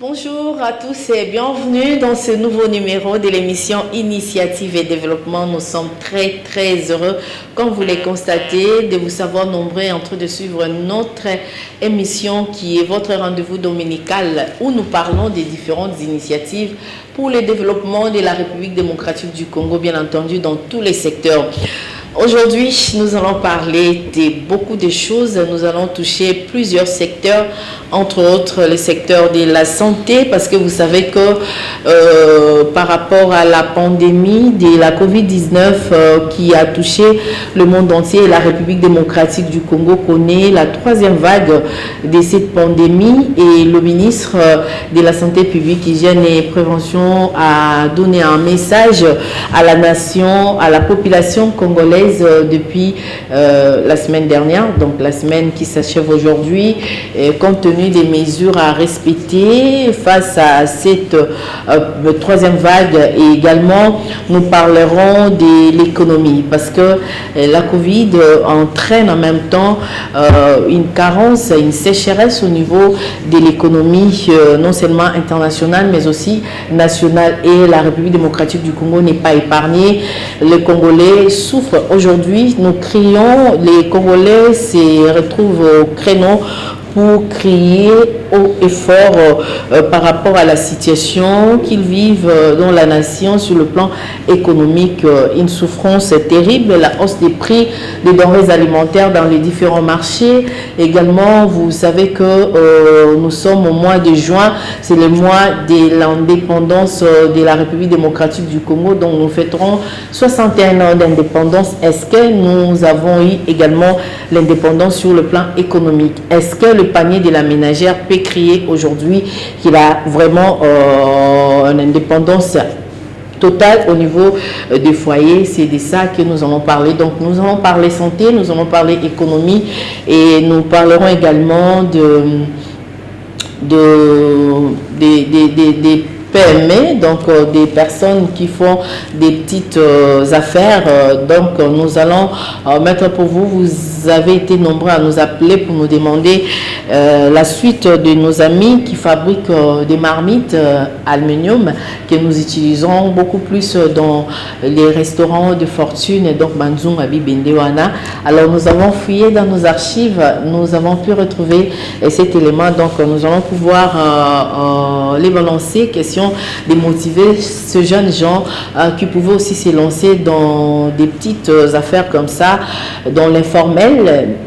Bonjour à tous et bienvenue dans ce nouveau numéro de l'émission Initiative et Développement. Nous sommes très heureux, comme vous l'avez constaté, de vous savoir nombreux en train de suivre notre émission qui est votre rendez-vous dominical où nous parlons des différentes initiatives pour le développement de la République démocratique du Congo, bien entendu, dans tous les secteurs. Aujourd'hui, nous allons parler de beaucoup de choses. Nous allons toucher plusieurs secteurs, entre autres le secteur de la santé, parce que vous savez que par rapport à la pandémie de la COVID-19 qui a touché le monde entier, la République démocratique du Congo connaît la troisième vague de cette pandémie et le ministre de la Santé publique, Hygiène et Prévention a donné un message à la nation, à la population congolaise depuis la semaine dernière, donc la semaine qui s'achève aujourd'hui, compte tenu des mesures à respecter face à cette troisième vague. Et également nous parlerons de l'économie parce que la Covid entraîne en même temps une carence, une sécheresse au niveau de l'économie non seulement internationale mais aussi nationale, et la République démocratique du Congo n'est pas épargnée. Les Congolais souffrent. Aujourd'hui, nous crions, les Congolais se retrouvent au créneau pour crier haut et fort par rapport à la situation qu'ils vivent dans la nation sur le plan économique. Une souffrance terrible, la hausse des prix des denrées alimentaires dans les différents marchés. Également, vous savez que nous sommes au mois de juin, c'est le mois de l'indépendance de la République démocratique du Congo, donc nous fêterons 61 ans d'indépendance. Est-ce que nous avons eu également l'indépendance sur le plan économique? Est-ce que le panier de la ménagère peut crier aujourd'hui qu'il a vraiment une indépendance totale au niveau des foyers? C'est de ça que nous allons parler. Donc nous allons parler santé, nous allons parler économie et nous parlerons également des PME, donc des personnes qui font des petites affaires. Donc nous allons mettre pour vous, vous avez été nombreux à nous appeler pour nous demander la suite de nos amis qui fabriquent des marmites aluminium que nous utilisons beaucoup plus dans les restaurants de fortune, donc Banzoum, Abi, Bendewana. Alors nous avons fouillé dans nos archives, nous avons pu retrouver cet élément, donc nous allons pouvoir les balancer, question de motiver ce jeune gens qui pouvaient aussi se lancer dans des petites affaires comme ça, dans l'informel,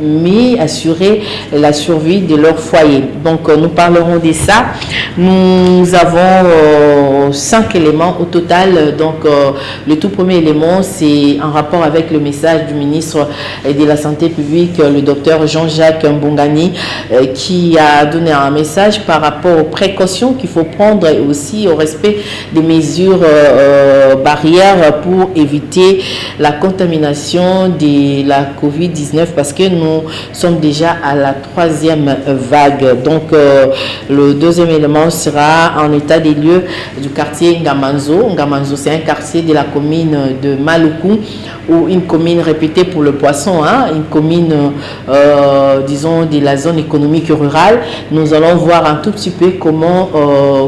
mais assurer la survie de leur foyer. Donc nous parlerons de ça. Nous avons 5 éléments au total. Donc le tout premier élément, c'est en rapport avec le message du ministre de la Santé publique, le docteur Jean-Jacques Mbongani, qui a donné un message par rapport aux précautions qu'il faut prendre et aussi au respect des mesures barrières pour éviter la contamination de la COVID-19 parce que nous sommes déjà à la troisième vague. Donc le deuxième élément sera en état des lieux du quartier Ngamanzo. Ngamanzo, c'est un quartier de la commune de Maluku, ou une commune réputée pour le poisson, une commune disons de la zone économique rurale. Nous allons voir un tout petit peu comment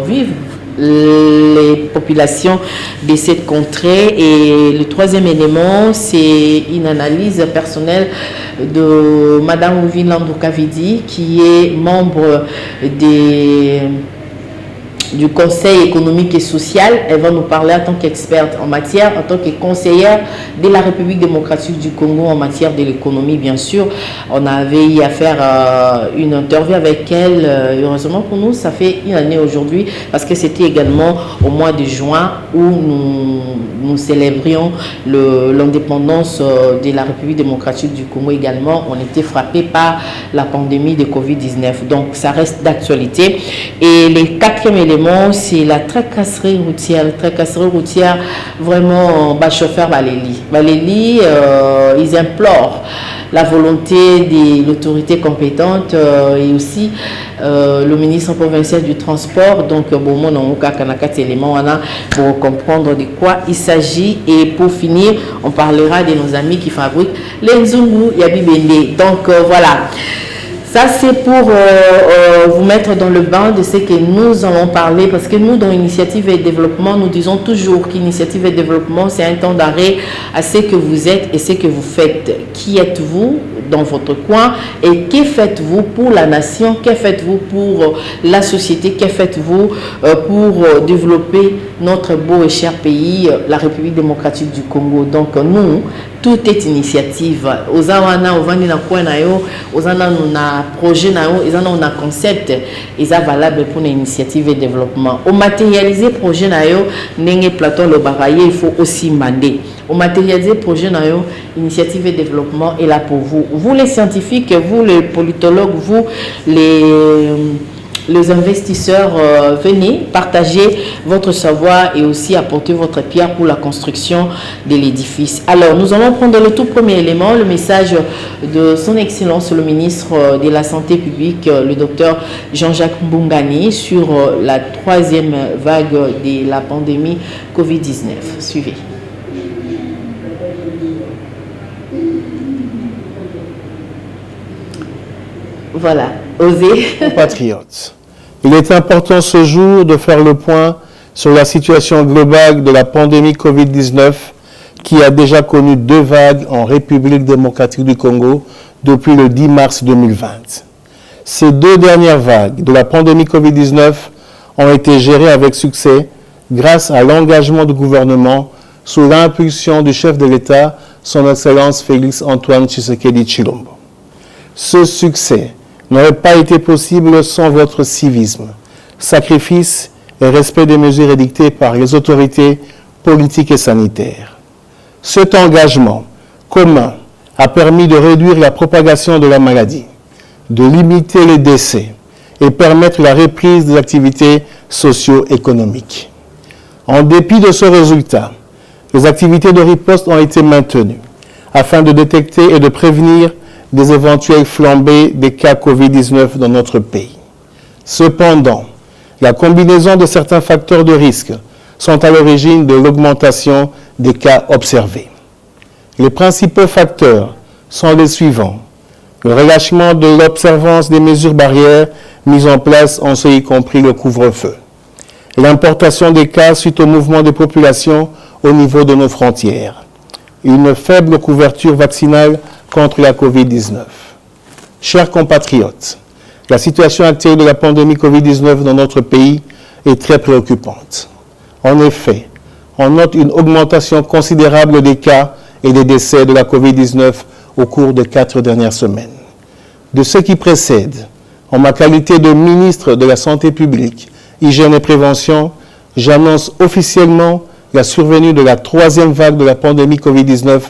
vivent les populations de cette contrée. Et le troisième élément, c'est une analyse personnelle de Madame Ouvine Landou-Kavidi, qui est membre du Conseil économique et social. Elle va nous parler en tant qu'experte en matière, en tant que conseillère de la République démocratique du Congo en matière de l'économie, bien sûr. On avait eu à faire une interview avec elle. Heureusement pour nous, ça fait une année aujourd'hui, parce que c'était également au mois de juin où nous célébrions l'indépendance de la République démocratique du Congo également. On était frappé par la pandémie de Covid-19. Donc ça reste d'actualité. Et le quatrième élément, c'est la tracasserie routière. La tracasserie routière, vraiment, chauffeur Valélie, ils implorent la volonté de l'autorité compétente et aussi le ministre provincial du transport. Donc, pour comprendre de quoi il s'agit. Et pour finir, on parlera de nos amis qui fabriquent les Nzungu Yabi Bende. Donc, voilà. Ça, c'est pour vous mettre dans le bain de ce que nous allons parler, parce que nous, dans Initiative et Développement, nous disons toujours qu'Initiative et Développement, c'est un temps d'arrêt à ce que vous êtes et ce que vous faites. Qui êtes-vous dans votre coin et que faites-vous pour la nation, que faites-vous pour la société, que faites-vous pour développer notre beau et cher pays, la République démocratique du Congo. Donc nous, tout est initiative. Ozawana, ovandi na kwa na yo, ozana na projet na yo, ezana na concept, eza valable pour l'initiative et développement. Au matérialiser projet na yo, nenge Platon le baraye, il faut aussi mander. Au matérialiser projet na yo, initiative et développement est là pour vous. Vous les scientifiques, vous les politologues, vous les investisseurs, venez partager votre savoir et aussi apporter votre pierre pour la construction de l'édifice. Alors, nous allons prendre le tout premier élément, le message de son Excellence le ministre de la Santé publique, le docteur Jean-Jacques Mbungani, sur la troisième vague de la pandémie Covid-19. Suivez. Voilà, osez. Compatriotes, il est important ce jour de faire le point sur la situation globale de la pandémie Covid-19 qui a déjà connu 2 vagues en République démocratique du Congo depuis le 10 mars 2020. Ces 2 dernières vagues de la pandémie Covid-19 ont été gérées avec succès grâce à l'engagement du gouvernement sous l'impulsion du chef de l'État, son Excellence Félix Antoine Tshisekedi Tshilombo. Ce succès n'aurait pas été possible sans votre civisme, sacrifice et respect des mesures édictées par les autorités politiques et sanitaires. Cet engagement commun a permis de réduire la propagation de la maladie, de limiter les décès et permettre la reprise des activités socio-économiques. En dépit de ce résultat, les activités de riposte ont été maintenues afin de détecter et de prévenir des éventuelles flambées des cas Covid-19 dans notre pays. Cependant, la combinaison de certains facteurs de risque sont à l'origine de l'augmentation des cas observés. Les principaux facteurs sont les suivants. Le relâchement de l'observance des mesures barrières mises en place, en ce y compris le couvre-feu. L'importation des cas suite au mouvement des populations au niveau de nos frontières. Une faible couverture vaccinale contre la COVID-19. Chers compatriotes, la situation actuelle de la pandémie COVID-19 dans notre pays est très préoccupante. En effet, on note une augmentation considérable des cas et des décès de la COVID-19 au cours des 4 dernières semaines. De ce qui précède, en ma qualité de ministre de la Santé publique, Hygiène et Prévention, j'annonce officiellement la survenue de la 3e vague de la pandémie COVID-19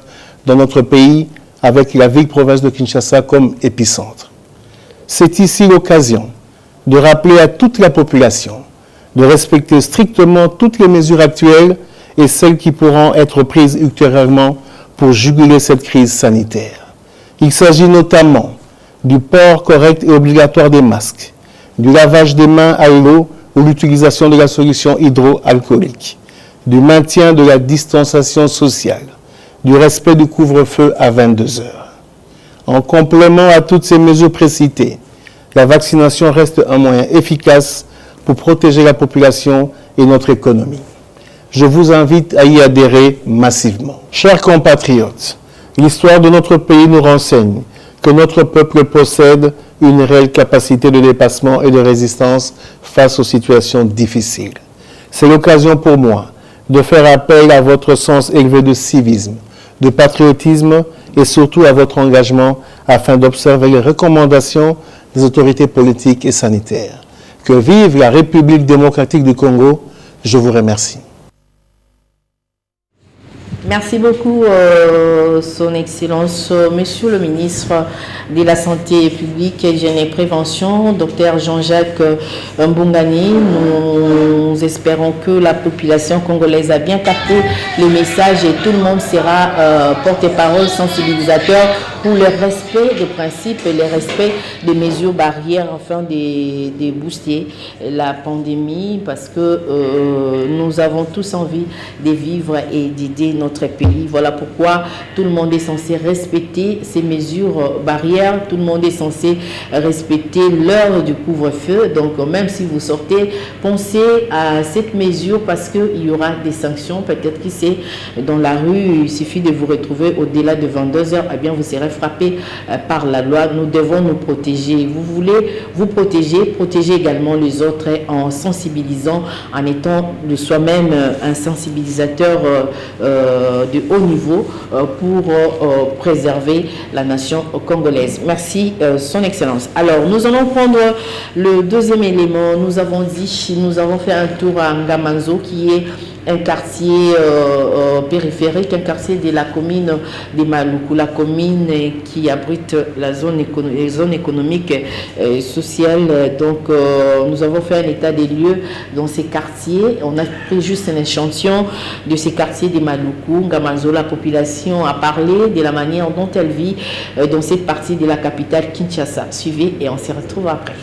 dans notre pays, avec la ville-province de Kinshasa comme épicentre. C'est ici l'occasion de rappeler à toute la population de respecter strictement toutes les mesures actuelles et celles qui pourront être prises ultérieurement pour juguler cette crise sanitaire. Il s'agit notamment du port correct et obligatoire des masques, du lavage des mains à l'eau ou l'utilisation de la solution hydroalcoolique, du maintien de la distanciation sociale, du respect du couvre-feu à 22 heures. En complément à toutes ces mesures précitées, la vaccination reste un moyen efficace pour protéger la population et notre économie. Je vous invite à y adhérer massivement. Chers compatriotes, l'histoire de notre pays nous renseigne que notre peuple possède une réelle capacité de dépassement et de résistance face aux situations difficiles. C'est l'occasion pour moi de faire appel à votre sens élevé de civisme, de patriotisme et surtout à votre engagement afin d'observer les recommandations des autorités politiques et sanitaires. Que vive la République démocratique du Congo. Je vous remercie. Merci beaucoup, Son Excellence, Monsieur le ministre de la Santé publique, Hygiène et Prévention, Dr Jean-Jacques Mbungani. Nous espérons que la population congolaise a bien capté le message et tout le monde sera porte-parole, sensibilisateur pour le respect des principes et le respect des mesures barrières afin de booster la pandémie, parce que nous avons tous envie de vivre et d'aider notre notre pays. Voilà pourquoi tout le monde est censé respecter ces mesures barrières, tout le monde est censé respecter l'heure du couvre-feu. Donc même si vous sortez, pensez à cette mesure parce qu'il y aura des sanctions. Peut-être que c'est dans la rue, il suffit de vous retrouver au-delà de 22 heures, eh bien vous serez frappé par la loi. Nous devons nous protéger. Vous voulez vous protéger, protéger également les autres en sensibilisant, en étant de soi-même un sensibilisateur de haut niveau pour préserver la nation congolaise. Merci, Son Excellence. Alors, nous allons prendre le deuxième élément. Nous avons fait un tour à Ngamanzo, qui est un quartier périphérique, un quartier de la commune de Maluku, la commune qui abrite la zone économique et sociale. Donc, nous avons fait un état des lieux dans ces quartiers. On a pris juste un échantillon de ces quartiers de Maluku, Ngamanzo. La population a parlé de la manière dont elle vit dans cette partie de la capitale Kinshasa. Suivez et on se retrouve après.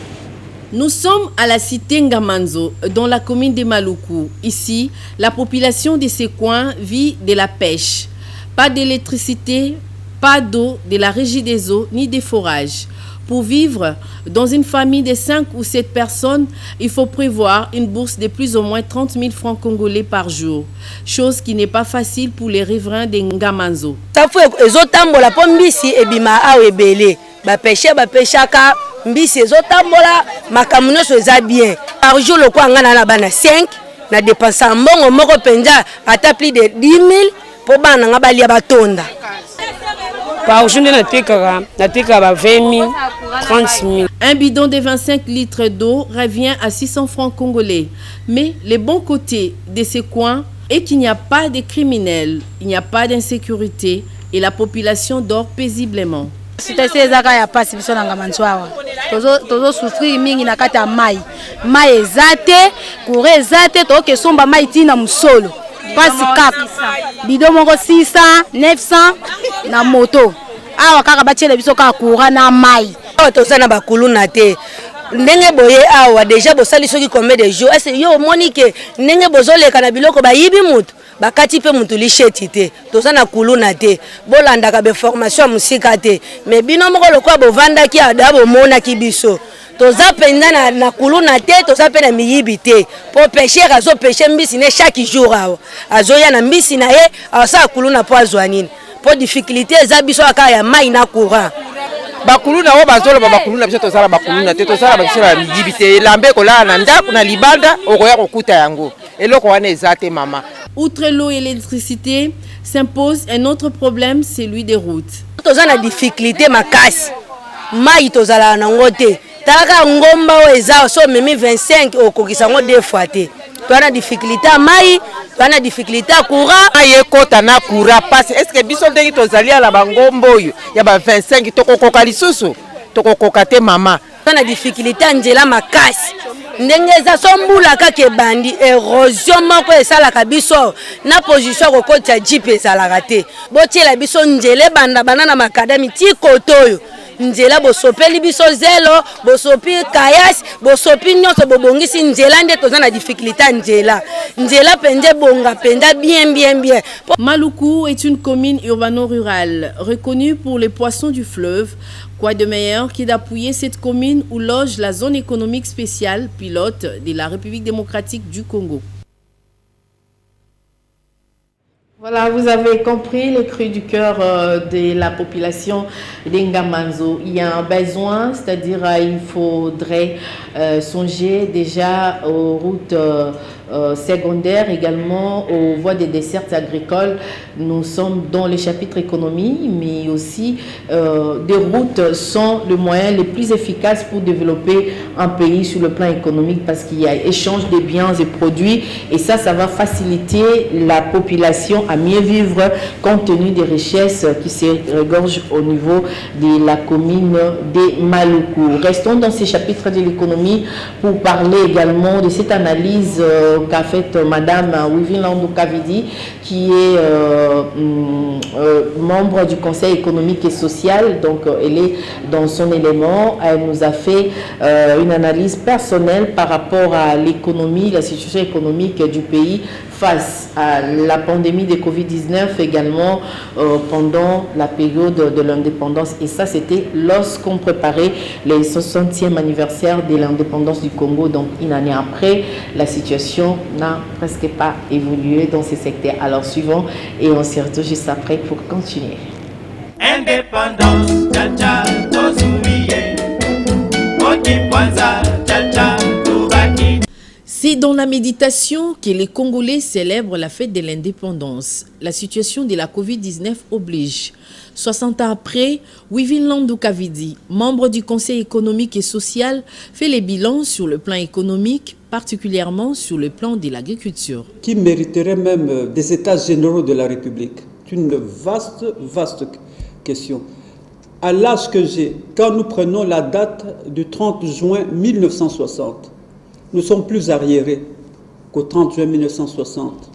Nous sommes à la cité Ngamanzo, dans la commune de Maluku. Ici, la population de ces coins vit de la pêche. Pas d'électricité, pas d'eau, de la régie des eaux, ni des forages. Pour vivre dans une famille de 5 ou 7 personnes, il faut prévoir une bourse de plus ou moins 30 000 francs congolais par jour. Chose qui n'est pas facile pour les riverains de Ngamanzo. Mbisi ezotambola makambo nyonso eza bien. Par jour le kwa ngana na bana 5 na dépense mbongo moko penza ata plus de 10 000 pour bana nga balia batonda. Par jour na tika ba 20 000, 30 000. Un bidon de 25 litres d'eau revient à 600 francs congolais. Mais le bon côté de ces coins est qu'il n'y a pas de criminels, il n'y a pas d'insécurité et la population dort paisiblement. Situation ezaka ya pasi biso na Ngamanzo awa. Tozo souffrir mingi na kati ya mai. Mai ezate, courant ezate, to ke somba mai tina musolo. Pasi kaka. Bidon moko 600, 900 na moto. Awa kaka bachele biso kaka courant na mai. Toza na bakulu na te. Ndenge boye awa déjà bosali soki combien de jours? Est-ce yo monike ndenge bozoleka na biloko bayibi mutu? Bakati pe mutu lisheti te toza na kuluna te bolanda ka be formation musika te mais bino moko lokwa bovanda ki adabo mona ki biso toza penza na kuluna te toza pe na miyibi te po pêcher azo pêcher mbisi ne chaque jour awo azoya na mbisi na ye asa kuluna po azwanini po difficulté za biso aka ya mai na courant bakuluna o bazolo bakuluna biso tozala bakuluna te tozala biso na miyibi te lambe kola na ndako na libanda okoya kokuta yango eloko wana ezate mama. Outre l'eau et l'électricité, s'impose un autre problème, celui des routes. Toza na difficulté makasi. Mai tozala na ngote. Taka ngomba o eza so memi 25 okokisa ngo 2 fois te. Toza na difficulté mai, toza na difficulté courant. Aye kota na courant passe. Est-ce que biso ndenge tozali ala bangombo yo ya ba 25 tokokoka lisusu? Tokokoka te mama. Toza na difficulté njela makasi. Ndenge za sombula kake bandi érosion moko esalaka biso na position kokota jipe ezalaka te botiela biso njele banda banana makadami ti kotoyo njela bosopeli biso zelo bosopi kayas bosopi nyonso bobongisi njela nde toza na difficulté njela pende bonga penda bien. Maluku est une commune urbano-rurale reconnue pour les poissons du fleuve. Quoi de meilleur que d'appuyer cette commune où loge la zone économique spéciale pilote de la République démocratique du Congo. Voilà, vous avez compris les cris du cœur de la population d'Ngamanzo. Il y a un besoin, c'est-à-dire il faudrait songer déjà aux routes secondaires, également aux voies de dessertes agricoles. Nous sommes dans le chapitre économie, mais aussi des routes sont le moyen le plus efficace pour développer un pays sur le plan économique parce qu'il y a échange de biens et produits et ça va faciliter la population à mieux vivre compte tenu des richesses qui se regorgent au niveau de la commune de Maluku. Restons dans ces chapitres de l'économie pour parler également de cette analyse qu'a faite Madame Wivine Landou Kavidi, qui est membre du Conseil économique et social, donc elle est dans son élément. Elle nous a fait une analyse personnelle par rapport à l'économie, la situation économique du pays face à la pandémie de Covid-19 également pendant la période de l'indépendance. Et ça, c'était lorsqu'on préparait les 60e anniversaire de l'indépendance du Congo. Donc, une année après, la situation n'a presque pas évolué dans ces secteurs. Alors, suivant, et on se retrouve juste après pour continuer. Indépendance, tcha-tcha, tozuiye. Oti kwanza, tcha-tcha, tubaki. C'est dans la méditation que les Congolais célèbrent la fête de l'indépendance. La situation de la Covid-19 oblige. 60 ans après, Wivin Landou Kavidi, membre du Conseil économique et social, fait les bilans sur le plan économique, particulièrement sur le plan de l'agriculture. Qui mériterait même des états généraux de la République. C'est une vaste question. À l'âge que j'ai, quand nous prenons la date du 30 juin 1960, nous sommes plus arriérés qu'au 30 juin 1960.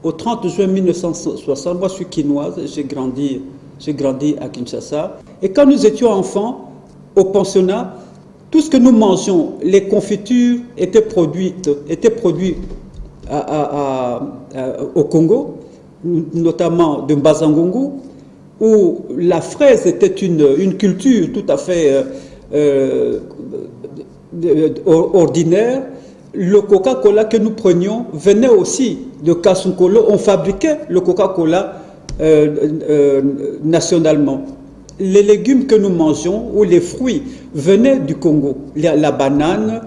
Au 30 juin 1960, moi je suis quinoise, j'ai grandi à Kinshasa. Et quand nous étions enfants, au pensionnat, tout ce que nous mangeons, les confitures étaient produites au Congo, notamment de Mbazangongo, où la fraise était une culture tout à fait ordinaire. Le Coca-Cola que nous prenions venait aussi de Kasunkolo. On fabriquait le Coca-Cola nationalement. Les légumes que nous mangeons ou les fruits venaient du Congo. La banane,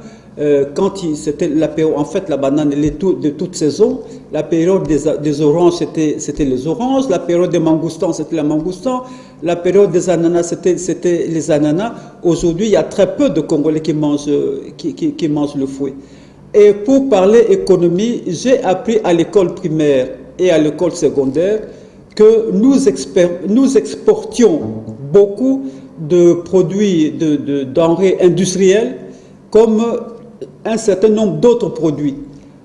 c'était la période, en fait la banane elle est de toute saison. La période des oranges c'était les oranges. La période des mangoustans c'était la mangoustan. La période des ananas c'était les ananas. Aujourd'hui il y a très peu de Congolais qui mangent le fruit. Et pour parler économie, j'ai appris à l'école primaire et à l'école secondaire que nous exportions beaucoup de produits, de denrées industrielles comme un certain nombre d'autres produits.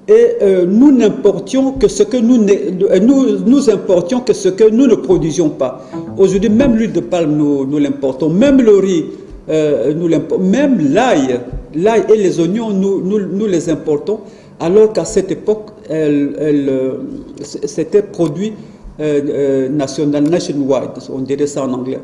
Et nous n'importions que ce que nous importions que ce que nous ne produisions pas. Aujourd'hui, même l'huile de palme, nous l'importons, même le riz, nous l'importons, même l'ail et les oignons, nous les importons, alors qu'à cette époque, c'était produit nationwide, on dirait ça en anglais.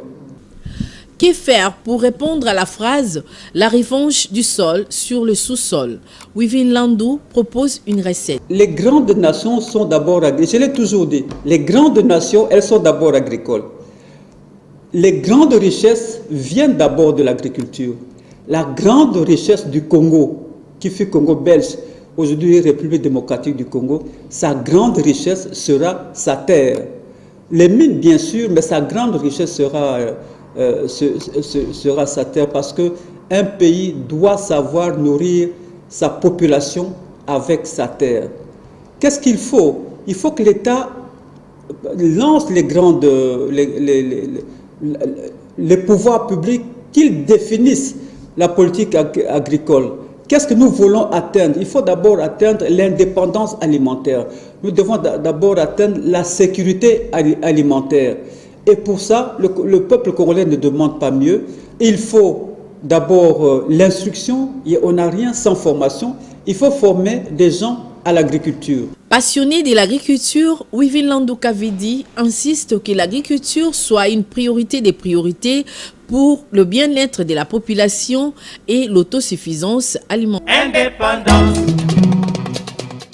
Que faire pour répondre à la phrase « La revanche du sol sur le sous-sol » Wivin Landou propose une recette. Les grandes nations sont d'abord agricoles. Je l'ai toujours dit, les grandes nations, elles sont d'abord agricoles. Les grandes richesses viennent d'abord de l'agriculture. La grande richesse du Congo, qui fut Congo belge, aujourd'hui République démocratique du Congo, sa grande richesse sera sa terre. Les mines, bien sûr, mais sa grande richesse sera sa terre, parce qu'un pays doit savoir nourrir sa population avec sa terre. Qu'est-ce qu'il faut? Il faut que l'État lance les pouvoirs publics, qu'ils définissent la politique agricole. Qu'est-ce que nous voulons atteindre? Il faut d'abord atteindre l'indépendance alimentaire. Nous devons d'abord atteindre la sécurité alimentaire. Et pour ça, le peuple congolais ne demande pas mieux. Il faut d'abord l'instruction. On n'a rien sans formation. Il faut former des gens à l'agriculture. Passionné de l'agriculture, Wivin Landou Kavidi insiste que l'agriculture soit une priorité des priorités pour le bien-être de la population et l'autosuffisance alimentaire. Indépendance.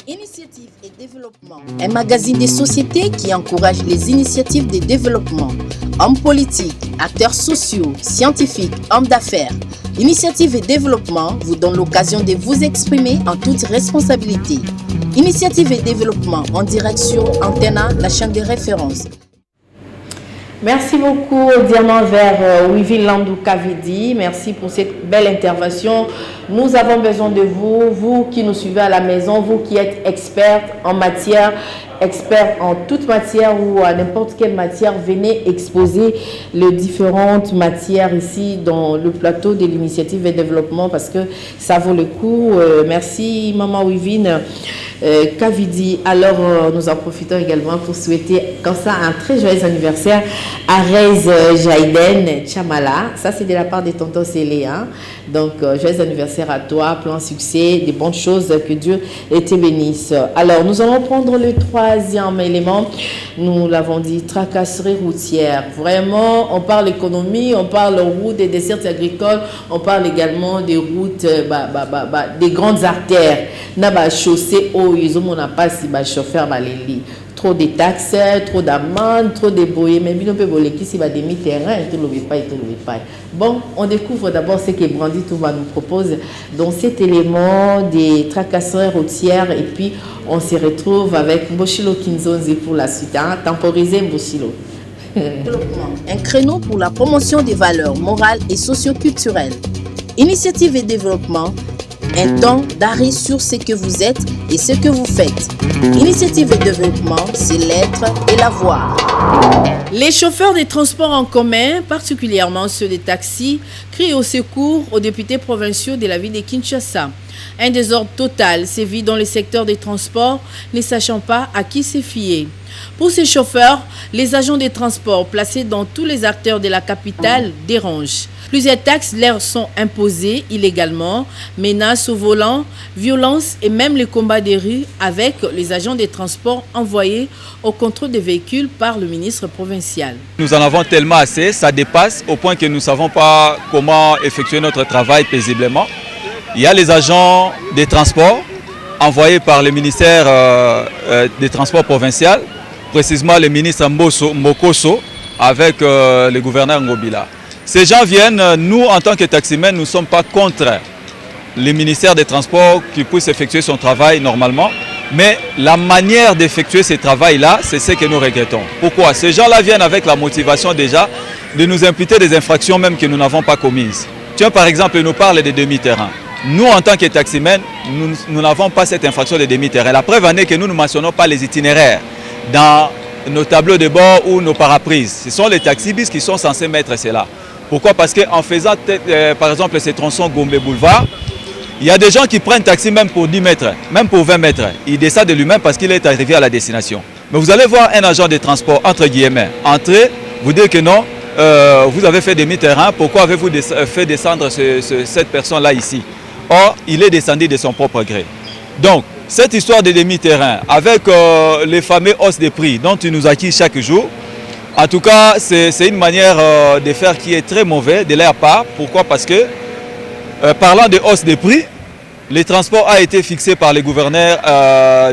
Initiative et développement. Un magazine des sociétés qui encourage les initiatives de développement. Hommes politiques, acteurs sociaux, scientifiques, hommes d'affaires. Initiative et développement vous donne l'occasion de vous exprimer en toute responsabilité. Initiative et développement en direction Antena, la chaîne de référence. Merci beaucoup, Diamant vers Wivin Landou Kavidi. Merci pour cette belle intervention. Nous avons besoin de vous, vous qui nous suivez à la maison, vous qui êtes experts en matière, experts en toute matière ou à n'importe quelle matière. Venez exposer les différentes matières ici dans le plateau de l'initiative et développement parce que ça vaut le coup. Merci, Maman Wivin. Kavidi. Alors, nous en profitons également pour souhaiter comme ça un très joyeux anniversaire à Rez Jaiden Chamala. Ça, c'est de la part de tonton Célé. Hein? Donc, joyeux anniversaire à toi, plein succès, des bonnes choses, que Dieu te bénisse. Alors, nous allons prendre le troisième élément. Nous l'avons dit, tracasserie routière. Vraiment, on parle économie, on parle route des desserts agricoles, on parle également des routes, des grandes artères. N'a chaussée où ils ont pas si chauffeur les trop de taxes, trop d'amendes, trop de boyers, mais bien on peut voler qui si demi-terrain, et tout le pas. Bon, on découvre d'abord ce que Brandy Touba nous propose dans cet élément des tracasseries routières et puis on se retrouve avec Mboshilo Kinzonzi pour la suite. Hein? Temporiser Mboshilo. Un créneau pour la promotion des valeurs morales et socio-culturelles. Initiative et développement. Un temps d'arrêt sur ce que vous êtes et ce que vous faites. Initiative et développement, c'est l'être et l'avoir. Les chauffeurs des transports en commun, particulièrement ceux des taxis, crient au secours aux députés provinciaux de la ville de Kinshasa. Un désordre total sévit dans le secteur des transports, ne sachant pas à qui se fier. Pour ces chauffeurs, les agents des transports placés dans tous les acteurs de la capitale dérangent. Plusieurs taxes leur sont imposées illégalement, menaces au volant, violences et même les combats des rues avec les agents des transports envoyés au contrôle des véhicules par le ministre provincial. Nous en avons tellement assez, ça dépasse au point que nous ne savons pas comment effectuer notre travail paisiblement. Il y a les agents des transports envoyés par le ministère des Transports provincial, précisément le ministre Mokoso avec le gouverneur Ngobila. Ces gens viennent, nous en tant que taximens, nous ne sommes pas contre le ministère des Transports qui puisse effectuer son travail normalement, mais la manière d'effectuer ce travail-là, c'est ce que nous regrettons. Pourquoi? Ces gens-là viennent avec la motivation déjà de nous imputer des infractions même que nous n'avons pas commises. Tiens, par exemple, il nous parle des demi-terrains. Nous, en tant que taximens, nous n'avons pas cette infraction de demi-terrain. La preuve en est que nous ne mentionnons pas les itinéraires dans nos tableaux de bord ou nos paraprises. Ce sont les taxibus qui sont censés mettre cela. Pourquoi? Parce qu'en faisant, par exemple, ces tronçons Gombe Boulevard, il y a des gens qui prennent taxi même pour 10 mètres, même pour 20 mètres. Il descend de lui-même parce qu'il est arrivé à la destination. Mais vous allez voir un agent de transport, entre guillemets, entrer, vous dire que non, vous avez fait demi-terrain, pourquoi avez-vous fait descendre cette personne-là ici? Or, il est descendu de son propre gré. Donc, cette histoire de demi-terrain, avec les fameux hausses de prix dont il nous acquis chaque jour, en tout cas, c'est une manière de faire qui est très mauvaise de leur part. Pourquoi? Parce que, parlant de hausse des prix, le transport a été fixé par les gouverneurs,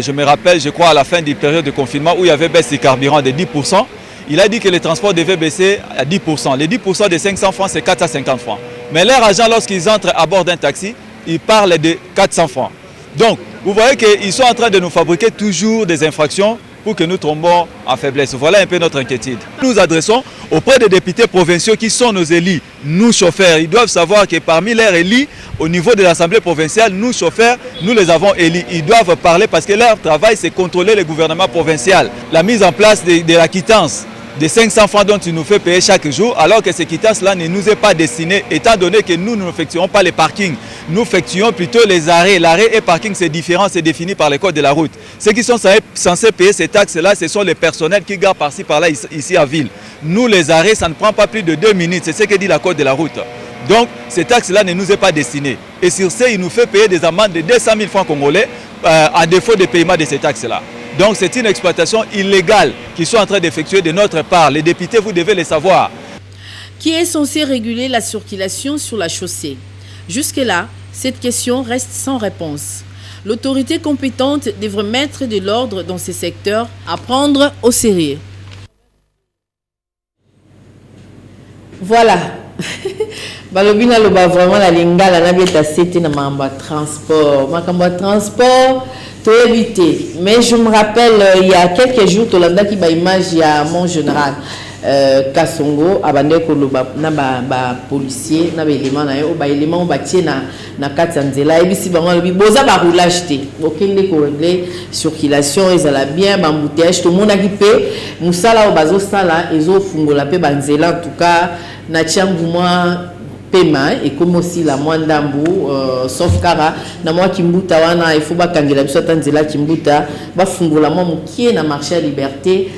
je me rappelle, je crois à la fin de la période de confinement, où il y avait baisse du carburant de 10%. Il a dit que les transports devaient baisser à 10%. Les 10% de 500 francs, c'est 450 francs. Mais leurs agents, lorsqu'ils entrent à bord d'un taxi, ils parlent de 400 francs. Donc, vous voyez qu'ils sont en train de nous fabriquer toujours des infractions pour que nous tombons en faiblesse. Voilà un peu notre inquiétude. Nous nous adressons auprès des députés provinciaux qui sont nos élus, nous chauffeurs. Ils doivent savoir que parmi leurs élus, au niveau de l'Assemblée provinciale, nous chauffeurs, nous les avons élus. Ils doivent parler parce que leur travail, c'est contrôler le gouvernement provincial. La mise en place de la quittance de 500 francs dont il nous fait payer chaque jour, alors que ces quittances-là ne nous est pas destinées, étant donné que nous n'effectuons pas les parkings. Nous effectuons plutôt les arrêts. L'arrêt et parking, c'est différent, c'est défini par les codes de la route. Ceux qui sont censés payer ces taxes-là, ce sont les personnels qui gardent par-ci, par-là, ici à Ville. Nous, les arrêts, ça ne prend pas plus de 2 minutes. C'est ce que dit la code de la route. Donc, ces taxes-là ne nous est pas destinées. Et sur ce, il nous fait payer des amendes de 200 000 francs congolais à défaut de paiement de ces taxes-là. Donc, c'est une exploitation illégale qu'ils sont en train d'effectuer de notre part. Les députés, vous devez le savoir. Qui est censé réguler la circulation sur la chaussée? Jusque-là, cette question reste sans réponse. L'autorité compétente devrait mettre de l'ordre dans ces secteurs à prendre au sérieux. Voilà. Balobina loba vraiment la lingala na bieta c'était na mamba transport. Makamba transport to éviter. Mais je me rappelle il y a quelques jours Tolanda qui ba image ya mon général Kasongo abande ko loba na ba policier na ba élément na yo ba élément ba tie na kati nzela ebisi bango lobi boza ba roulage te. Okende ko régler circulation ezala bien ba embouteillage to mona ki pe musala o bazo sala ezo fungola pe ba nzela en tout cas na tiangu moi pema et comme aussi la Mwandambu sauf kara na mwa kimbuta wana il faut ba kangela biso tanzela kimbuta ba fungula mwa mukie na marché à liberté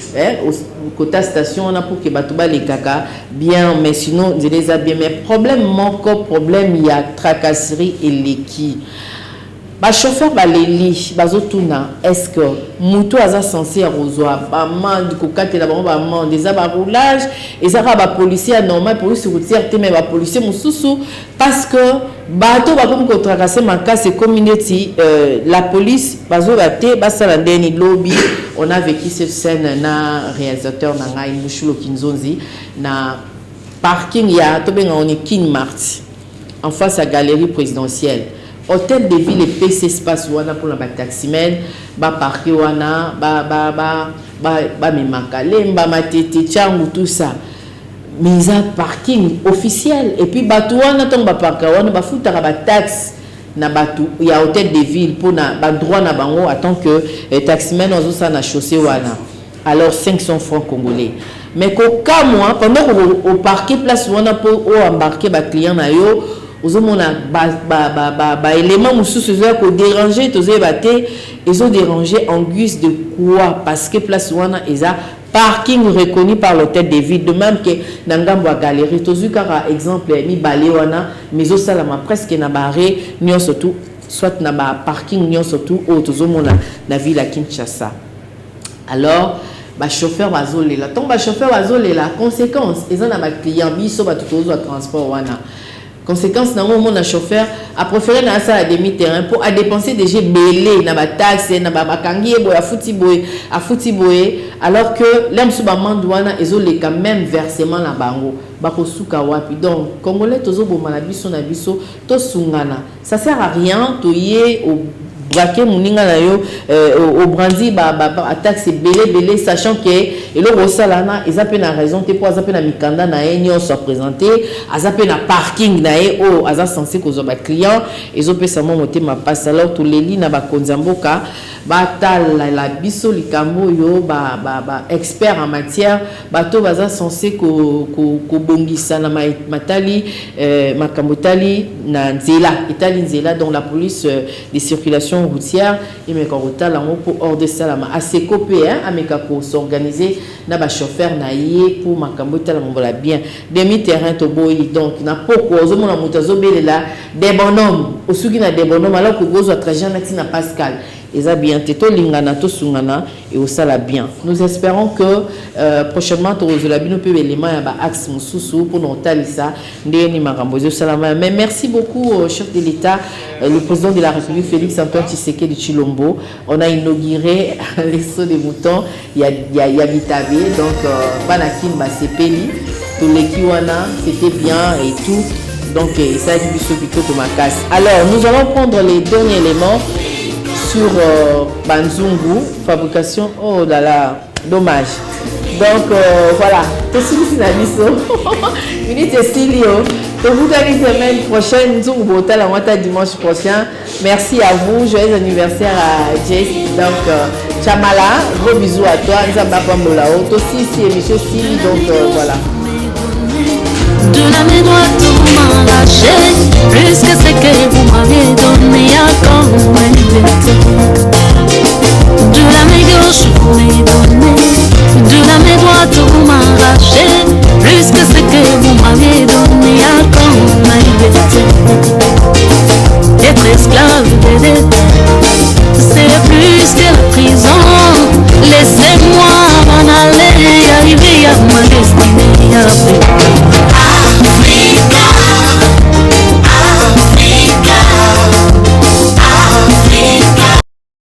au côté station on a pour que bato ba les kaka bien mais sinon je les a bien mais problème manque problème il y a tracasserie et l'équi ba chauffeur ba leli bazotuna est-ce que muto aza censé arrosoir ba man ko katela ba man des ba roulage et ça ba policier normal police routière te mais ba policier mususu parce que bato ba comme ko tracasser manka c'est community la police bazo baté ba sala ndeni lobby on a vécu cette scène na réalisateur na ngai Mushulo Kinzonzi na parking ya to benga on King Mart en face à galerie présidentielle. Hôtel de ville et PC espace wana pour la taximen ba parquet wana ba memakalem matete changu tout ça mais ça parking officiel et puis batu wana ton ba parka wana ba futaka ba taxe na batu il y a hôtel de ville pour na ba droit na bango attend que taximen ozo ça na chaussée wana alors 500 francs congolais mais qu'au cas moi pendant au parquet place wana pour embarquer ba client na yo aux hommes éléments mususu ko déranger toze baté ils ont dérangé en guise de quoi parce que place wana eza parking reconnu par l'hôtel de ville de même que nangambo galerie tozu kara exemple mi balé wana mais au salama presque na barré nyo surtout soit na ba parking nyo surtout au tozo mona na ville à Kinshasa alors ba chauffeur bazolé la tombe ba chauffeur bazolé la conséquence ils ont na ba client biso ba tozo transport wana. Conséquence, mon chauffeur a préféré na ça à demi-terrain pour à dépenser déjà belé na ba taxe na ba kangi boy a futi boy alors que l'homme sous ba mandouana ezo les quand même versement na bango ba ko suka wapi donc congolais tozo boma na biso to sungana ça sert à rien to yé au braquer muninga na yo au brandi ba taxe belé sachant que et le rosalana ils appellent na raison te pour appellent na mikanda na enyo soit présenté appellent na parking na o aza censé ko zo ba client ils ont pesa monter ma passe alors tous les lits na ba konzamboka ba tal la biso likambo yo ba expert en matière bato baza censé ko bongisa na matali makambotali na nzela itali nzela donc la police des circulations routière et mais quand on a pour hors de salama assez copé hein ameka ko s'organiser na ba chauffeur na yé pour makambota la mbola bien demi terrain to boy donc na poko ozo mona mutazo belela des bonhommes osuki na des bonhommes alors que gozo trajet na tina Pascal ils a bien teto lingana to sungana et au sala bien nous espérons que prochainement to la bino pe élément ya ba axe mususu pour nous talisa ndeni makambo zo salama mais merci beaucoup chef de l'État le président de la République Félix Antoine Tshisekedi de Chilombo on a inauguré les sauts des moutons il y a Bitabe donc banakin ba sepeli tous les kiwana c'était bien et tout donc ça a du sobito de ma casse alors nous allons prendre les derniers éléments sur Banzungu, fabrication, oh là là, dommage. Donc voilà, tout ce qui est là, minute Silio, pour vous la semaine prochaine, Zungu dimanche prochain. Merci à vous, joyeux anniversaire à Jess. Donc Chamala, gros bisous à toi, Nzamba Pambolao, aussi ici et monsieur Sili, donc voilà. De la main droite vous m'arrachez, plus que ce que vous m'avez donné à de la main gauche vous m'avez donné, de la main droite vous m'arrachez.